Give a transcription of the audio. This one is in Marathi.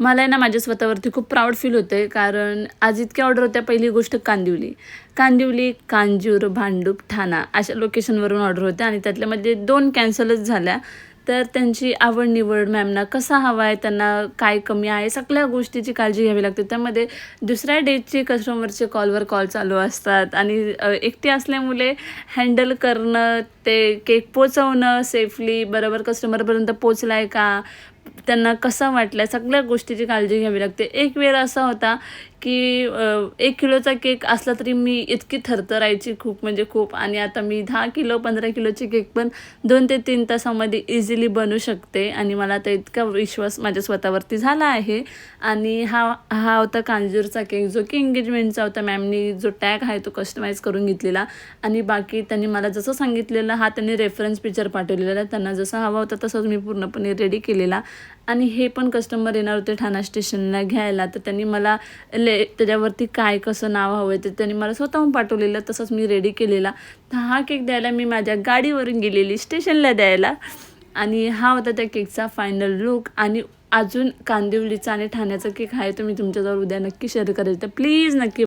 मला आहे ना माझ्या स्वतःवरती खूप प्राऊड फील होतं आहे, कारण आज इतक्या ऑर्डर होत्या. पहिली गोष्ट कांदिवली, कांजूर, भांडूप, ठाणा अशा लोकेशनवरून ऑर्डर होत्या आणि त्यातल्यामध्ये 2 कॅन्सलच झाल्या. तर त्यांची आवड-निवड, मॅमना कसा हवा आहे, त्यांना काय कमी आहे, सगळ्या गोष्टीची काळजी घ्यावी लागते. त्यामध्ये दुसऱ्या डेटचे कस्टमरचे कॉलवर कॉल चालू असतात आणि एकटी असल्यामुळे हँडल करणं, ते केक पोहोचवणं सेफली बरोबर कस्टमरपर्यंत पोहोचला आहे का, त्यांना कसं वाटलं, सगळ्या गोष्टीची काळजी घ्यावी लागते. एक वेळ असा होता की 1 किलोचा केक असला तरी मी इतकी थरथरायची खूप म्हणजे खूप, आणि आता मी 10 किलो 15 किलोचे केक पण 2 ते 3 तासामध्ये इझिली बनवू शकते आणि मला आता इतका विश्वास माझ्या स्वतःवरती झाला आहे. आणि हा हा होता कांजूरचा केक, जो की एंगेजमेंटचा होता. मॅमनी जो टॅग आहे तो कस्टमाइज करून घेतलेला आणि बाकी त्यांनी मला जसं सांगितलेलं, हा त्यांनी रेफरन्स पिक्चर पाठवलेला, त्यांना जसा हवा होता तसंच मी पूर्णपणे रेडी केलेला. आणि हे पण कस्टमर येणार होते ठाणा स्टेशनला घ्यायला, तर त्यांनी मला त्याच्यावरती काय कसं नाव हवं आहे ते त्यांनी मला स्वतःहून पाठवलेलं, तसंच मी रेडी केलेला. तर हा केक द्यायला मी माझ्या गाडीवरून गेलेली स्टेशनला द्यायला. आणि हा होता त्या केकचा फायनल लूक. आणि अजून कांदिवलीचा आणि ठाण्याचा केक आहे तो मी तुमच्याजवळ उद्या नक्की शेअर करेल, तर प्लीज नक्की